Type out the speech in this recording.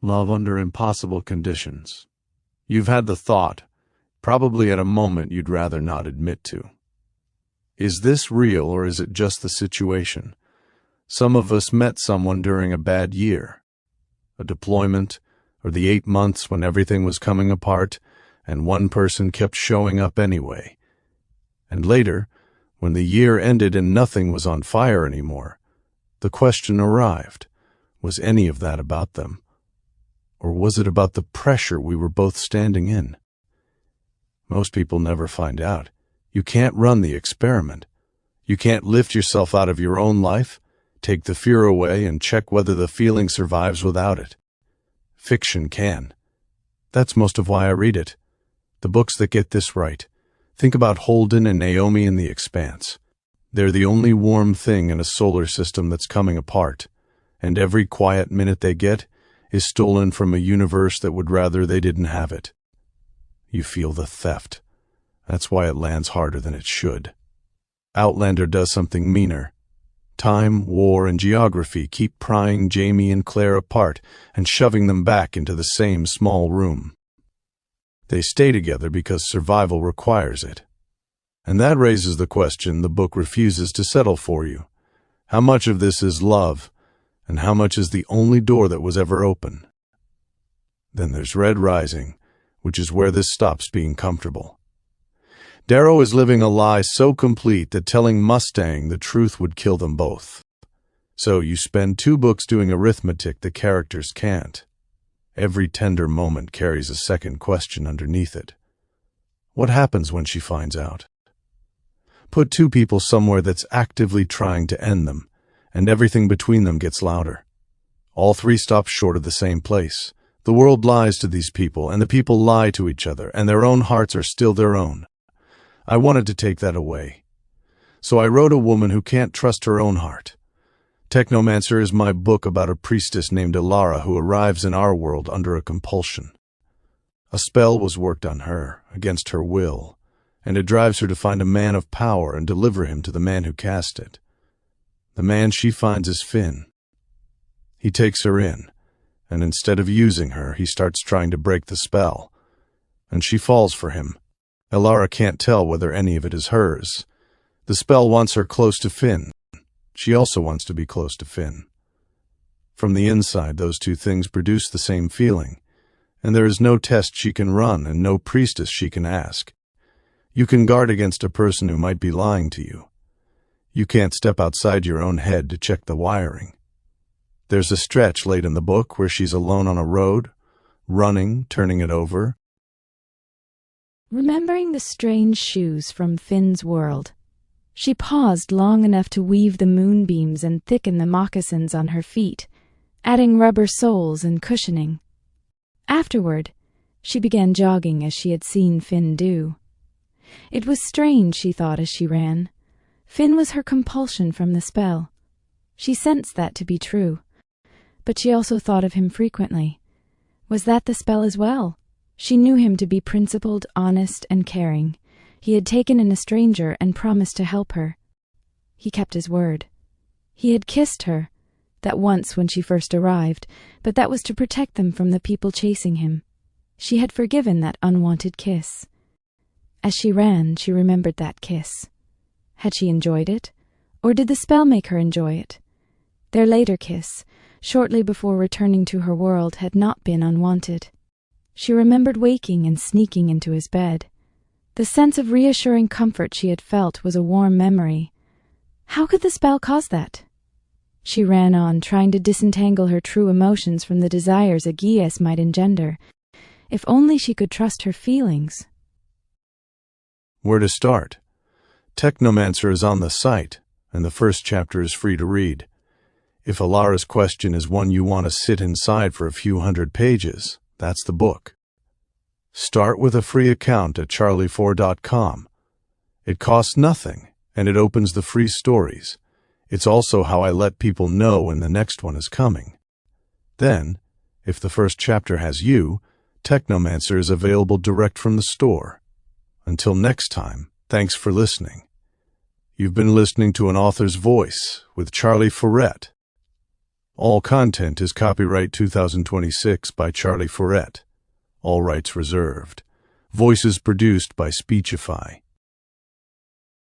Love under impossible conditions. You've had the thought, probably at a moment you'd rather not admit to. Is this real or is it just the situation? Some of us met someone during a bad year, a deployment, or the 8 months when everything was coming apart and one person kept showing up anyway. And later, when the year ended and nothing was on fire anymore, the question arrived, was any of that about them? Or was it about the pressure we were both standing in? Most people never find out. You can't run the experiment. You can't lift yourself out of your own life, take the fear away, and check whether the feeling survives without it. Fiction can. That's most of why I read it. The books that get this right. Think about Holden and Naomi in The Expanse. They're the only warm thing in a solar system that's coming apart, and every quiet minute they get is stolen from a universe that would rather they didn't have it. You feel the theft. That's why it lands harder than it should. Outlander does something meaner. Time, war, and geography keep prying Jamie and Claire apart and shoving them back into the same small room. They stay together because survival requires it. And that raises the question the book refuses to settle for you. How much of this is love, and how much is the only door that was ever open? Then there's Red Rising, which is where this stops being comfortable. Darrow is living a lie so complete that telling Mustang the truth would kill them both. So you spend 2 books doing arithmetic the characters can't. Every tender moment carries a second question underneath it. What happens when she finds out? Put 2 people somewhere that's actively trying to end them, and everything between them gets louder. All 3 stop short of the same place. The world lies to these people, and the people lie to each other, and their own hearts are still their own. I wanted to take that away. So I wrote A Woman Who Can't Trust Her Own Heart. Technomancer is my book about a priestess named Elara who arrives in our world under a compulsion. A spell was worked on her, against her will, and it drives her to find a man of power and deliver him to the man who cast it. The man she finds is Finn. He takes her in, and instead of using her, he starts trying to break the spell, and she falls for him. Elara can't tell whether any of it is hers. The spell wants her close to Finn. She also wants to be close to Finn. From the inside, those 2 things produce the same feeling, and there is no test she can run and no priestess she can ask. You can guard against a person who might be lying to you. You can't step outside your own head to check the wiring. There's a stretch late in the book where she's alone on a road, running, turning it over. Remembering the strange shoes from Finn's world, she paused long enough to weave the moonbeams and thicken the moccasins on her feet, adding rubber soles and cushioning. Afterward, she began jogging as she had seen Finn do. It was strange, she thought as she ran. Finn was her compulsion from the spell. She sensed that to be true. But she also thought of him frequently. Was that the spell as well? She knew him to be principled, honest, and caring. He had taken in a stranger and promised to help her. He kept his word. He had kissed her, that once when she first arrived, but that was to protect them from the people chasing him. She had forgiven that unwanted kiss. As she ran, she remembered that kiss. Had she enjoyed it? Or did the spell make her enjoy it? Their later kiss, shortly before returning to her world, had not been unwanted. She remembered waking and sneaking into his bed. The sense of reassuring comfort she had felt was a warm memory. How could the spell cause that? She ran on, trying to disentangle her true emotions from the desires a Gies might engender. If only she could trust her feelings. Where to start? Technomancer is on the site, and the first chapter is free to read. If Elara's question is one you want to sit inside for a few hundred pages, that's the book. Start with a free account at charlie4.com. It costs nothing, and it opens the free stories. It's also how I let people know when the next one is coming. Then, if the first chapter has you, Technomancer is available direct from the store. Until next time, thanks for listening. You've been listening to An Author's Voice with Charlie Fourette. All content is copyright 2026 by Charlie Fourette. All rights reserved. Voices produced by Speechify.